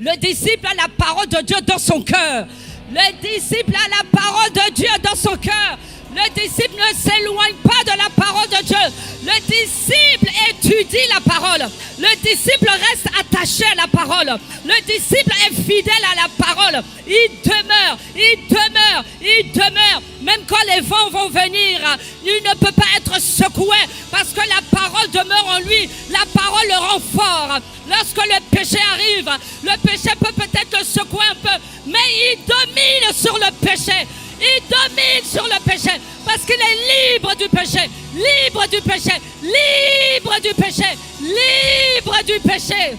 Le disciple a la parole de Dieu dans son cœur. Le disciple a la parole de Dieu dans son cœur. Le disciple ne s'éloigne pas de la parole de Dieu. Le disciple étudie la parole. Le disciple reste attaché à la parole. Le disciple est fidèle à la parole. Il demeure, il demeure, il demeure. Même quand les vents vont venir, il ne peut pas être secoué parce que la parole demeure en lui. La parole le rend fort. Lorsque le péché arrive, le péché peut peut-être le secouer un peu, mais il domine sur le péché. Il domine sur le péché parce qu'il est libre du péché, libre du péché, libre du péché, libre du péché.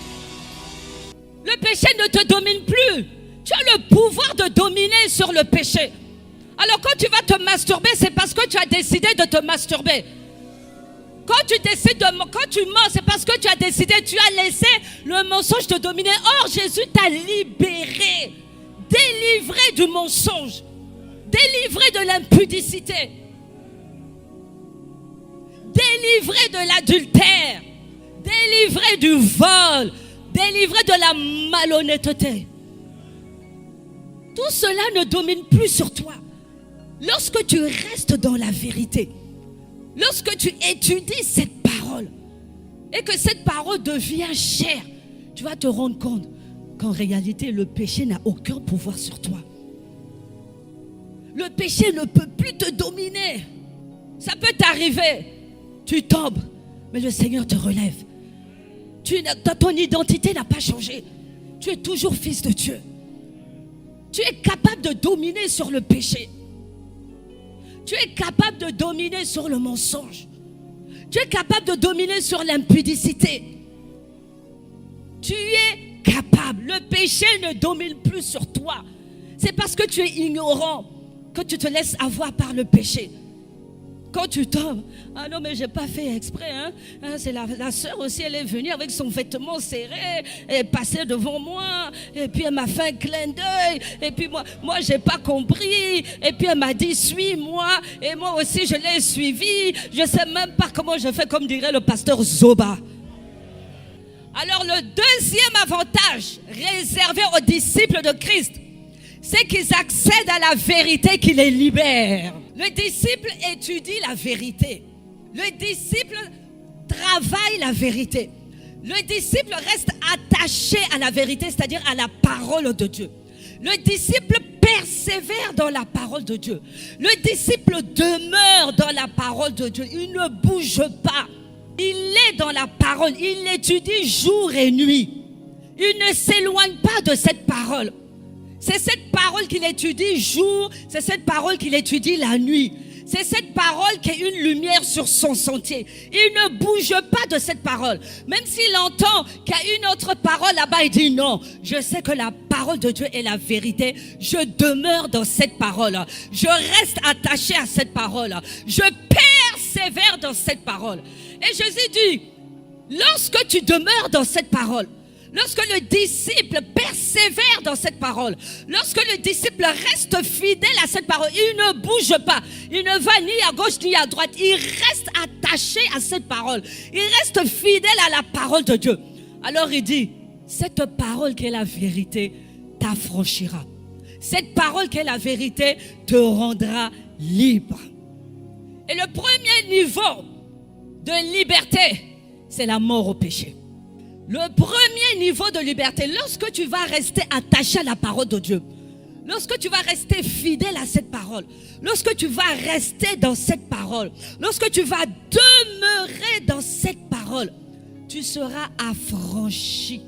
Le péché ne te domine plus. Tu as le pouvoir de dominer sur le péché. Alors quand tu vas te masturber, c'est parce que tu as décidé de te masturber. Quand tu mens, c'est parce que tu as décidé, tu as laissé le mensonge te dominer. Or, Jésus t'a libéré, délivré du mensonge. Délivré de l'impudicité, délivré de l'adultère, délivré du vol, délivré de la malhonnêteté. Tout cela ne domine plus sur toi. Lorsque tu restes dans la vérité, lorsque tu étudies cette parole et que cette parole devient chair, tu vas te rendre compte qu'en réalité, le péché n'a aucun pouvoir sur toi. Le péché ne peut plus te dominer. Ça peut t'arriver. Tu tombes, mais le Seigneur te relève. Ton identité n'a pas changé. Tu es toujours fils de Dieu. Tu es capable de dominer sur le péché. Tu es capable de dominer sur le mensonge. Tu es capable de dominer sur l'impudicité. Tu es capable. Le péché ne domine plus sur toi. C'est parce que tu es ignorant que tu te laisses avoir par le péché. Quand tu tombes, ah non mais j'ai pas fait exprès, c'est la sœur aussi, elle est venue avec son vêtement serré, elle est passée devant moi, et puis elle m'a fait un clin d'œil, et puis moi j'ai pas compris, et puis elle m'a dit suis-moi, et moi aussi je l'ai suivi, je sais même pas comment je fais, comme dirait le pasteur Zoba. Alors le deuxième avantage réservé aux disciples de Christ, c'est qu'ils accèdent à la vérité qui les libère. Le disciple étudie la vérité. Le disciple travaille la vérité. Le disciple reste attaché à la vérité, c'est-à-dire à la parole de Dieu. Le disciple persévère dans la parole de Dieu. Le disciple demeure dans la parole de Dieu. Il ne bouge pas. Il est dans la parole. Il l'étudie jour et nuit. Il ne s'éloigne pas de cette parole. C'est cette parole qu'il étudie jour, c'est cette parole qu'il étudie la nuit. C'est cette parole qui est une lumière sur son sentier. Il ne bouge pas de cette parole. Même s'il entend qu'il y a une autre parole là-bas, il dit non. Je sais que la parole de Dieu est la vérité. Je demeure dans cette parole. Je reste attaché à cette parole. Je persévère dans cette parole. Et Jésus dit, lorsque tu demeures dans cette parole, lorsque le disciple persévère dans cette parole, lorsque le disciple reste fidèle à cette parole, il ne bouge pas, il ne va ni à gauche ni à droite, il reste attaché à cette parole, il reste fidèle à la parole de Dieu. Alors il dit, cette parole qui est la vérité t'affranchira. Cette parole qui est la vérité te rendra libre. Et le premier niveau de liberté, c'est la mort au péché. Le premier niveau de liberté, lorsque tu vas rester attaché à la parole de Dieu, lorsque tu vas rester fidèle à cette parole, lorsque tu vas rester dans cette parole, lorsque tu vas demeurer dans cette parole, tu seras affranchi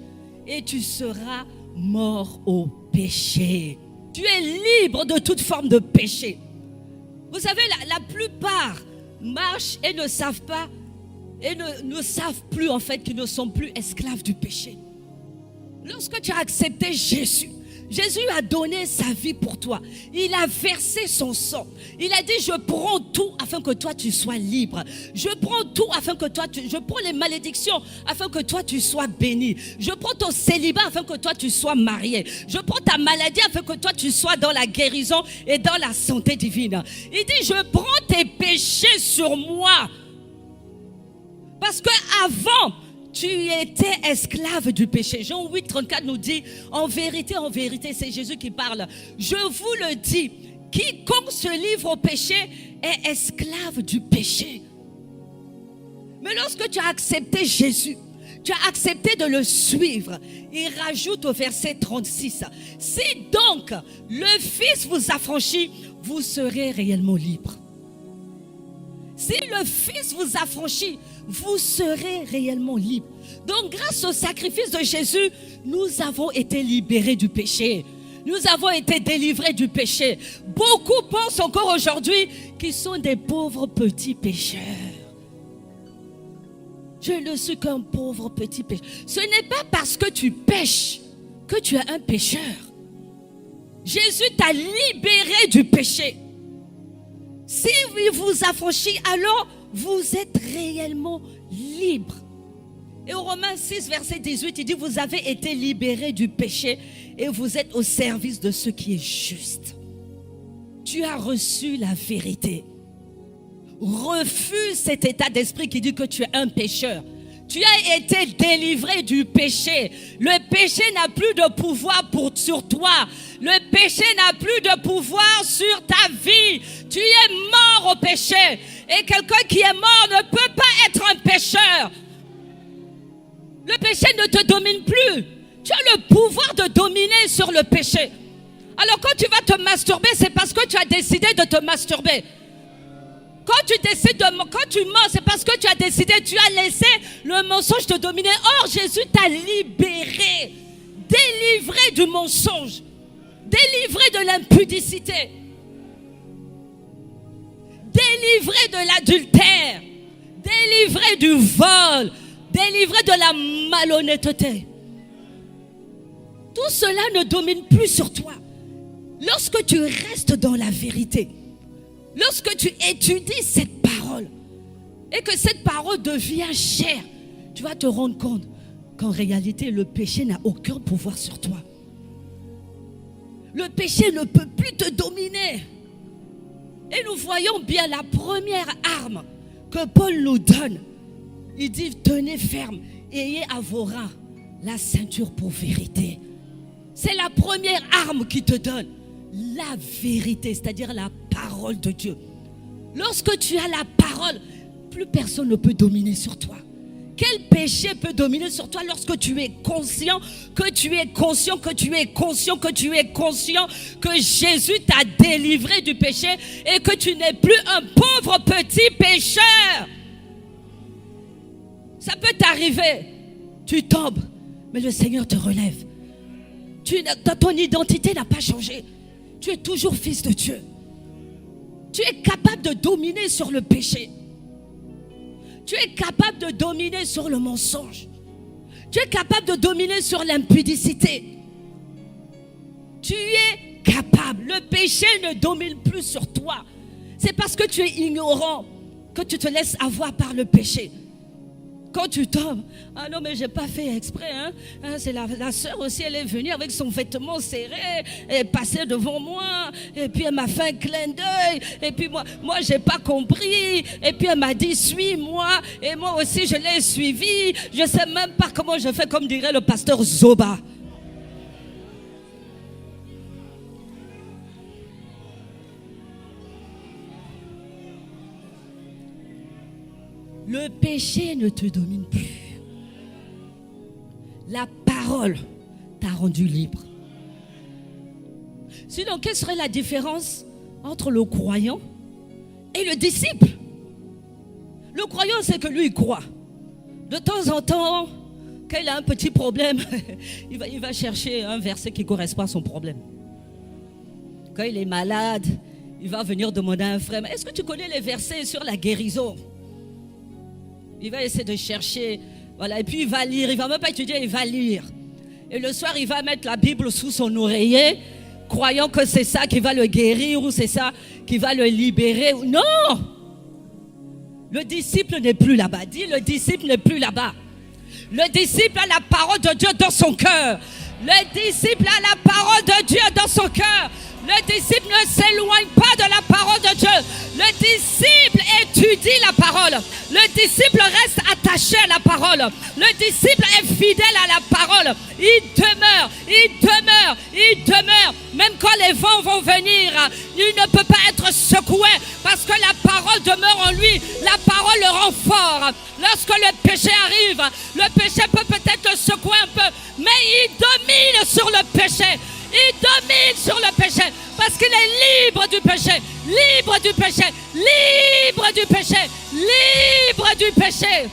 et tu seras mort au péché. Tu es libre de toute forme de péché. Vous savez, la plupart marchent et ne savent pas, et ne savent plus en fait qu'ils ne sont plus esclaves du péché. Lorsque tu as accepté Jésus, Jésus a donné sa vie pour toi. Il a versé son sang. Il a dit, je prends tout afin que toi tu sois libre. Je prends tout afin que toi je prends les malédictions afin que toi tu sois béni. Je prends ton célibat afin que toi tu sois marié. Je prends ta maladie afin que toi tu sois dans la guérison et dans la santé divine. Il dit, je prends tes péchés sur moi. Parce que avant, tu étais esclave du péché. Jean 8, 34 nous dit, en vérité, c'est Jésus qui parle. Je vous le dis, quiconque se livre au péché est esclave du péché. Mais lorsque tu as accepté Jésus, tu as accepté de le suivre. Il rajoute au verset 36, si donc le Fils vous affranchit, vous serez réellement libre. Si le Fils vous affranchit, vous serez réellement libre. Donc grâce au sacrifice de Jésus, nous avons été libérés du péché. Nous avons été délivrés du péché. Beaucoup pensent encore aujourd'hui qu'ils sont des pauvres petits pécheurs. Je ne suis qu'un pauvre petit pécheur. Ce n'est pas parce que tu pêches que tu es un pécheur. Jésus t'a libéré du péché. Si il vous affranchit, alors vous êtes réellement libre. Et au Romains 6, verset 18, il dit, vous avez été libérés du péché et vous êtes au service de ce qui est juste. Tu as reçu la vérité. Refuse cet état d'esprit qui dit que tu es un pécheur. Tu as été délivré du péché. Le péché n'a plus de pouvoir sur toi. Le péché n'a plus de pouvoir sur ta vie. Tu es mort au péché. Et quelqu'un qui est mort ne peut pas être un pécheur. Le péché ne te domine plus. Tu as le pouvoir de dominer sur le péché. Alors quand tu vas te masturber, c'est parce que tu as décidé de te masturber. Quand tu mens, c'est parce que tu as décidé, tu as laissé le mensonge te dominer. Or, Jésus t'a libéré, délivré du mensonge, délivré de l'impudicité, délivré de l'adultère, délivré du vol, délivré de la malhonnêteté. Tout cela ne domine plus sur toi. Lorsque tu restes dans la vérité, lorsque tu étudies cette parole et que cette parole devient chère, tu vas te rendre compte qu'en réalité, le péché n'a aucun pouvoir sur toi. Le péché ne peut plus te dominer. Et nous voyons bien la première arme que Paul nous donne. Il dit, tenez ferme, ayez à vos reins la ceinture pour vérité. C'est la première arme qui te donne la vérité, c'est-à-dire la parole de Dieu. Lorsque tu as la parole, plus personne ne peut dominer sur toi. Quel péché peut dominer sur toi lorsque tu es conscient que tu es conscient que tu es conscient que tu es conscient que Jésus t'a délivré du péché et que tu n'es plus un pauvre petit pécheur? Ça peut t'arriver, tu tombes, mais le Seigneur te relève. Ton identité n'a pas changé. Tu es toujours fils de Dieu. Tu es capable de dominer sur le péché. Tu es capable de dominer sur le mensonge. Tu es capable de dominer sur l'impudicité. Tu es capable. Le péché ne domine plus sur toi. C'est parce que tu es ignorant que tu te laisses avoir par le péché. Quand tu tombes, ah non mais j'ai pas fait exprès, c'est la sœur aussi, elle est venue avec son vêtement serré, elle est passée devant moi, et puis elle m'a fait un clin d'œil, et puis moi j'ai pas compris, et puis elle m'a dit suis-moi, et moi aussi je l'ai suivi, je sais même pas comment je fais, comme dirait le pasteur Zoba. Le péché ne te domine plus. La parole t'a rendu libre. Sinon, quelle serait la différence entre le croyant et le disciple? Le croyant, c'est que lui, il croit. De temps en temps, quand il a un petit problème, il va chercher un verset qui correspond à son problème. Quand il est malade, il va venir demander à un frère, est-ce que tu connais les versets sur la guérison? Il va essayer de chercher, voilà, et puis il va lire, il ne va même pas étudier, il va lire. Et le soir, il va mettre la Bible sous son oreiller, croyant que c'est ça qui va le guérir ou c'est ça qui va le libérer. Non! Le disciple n'est plus là-bas. Dis, le disciple n'est plus là-bas. Le disciple a la parole de Dieu dans son cœur. Le disciple a la parole de Dieu dans son cœur. Le disciple ne s'éloigne pas de la parole de Dieu. Le disciple étudie la parole. Le disciple reste attaché à la parole. Le disciple est fidèle à la parole. Il demeure, il demeure, il demeure. Même quand les vents vont venir, il ne peut pas être secoué parce que la parole demeure en lui. La parole le rend fort. Lorsque le péché arrive, le péché peut peut-être le secouer un peu, mais il domine sur le péché. Il domine sur le péché parce qu'il est libre du péché, libre du péché, libre du péché, libre du péché.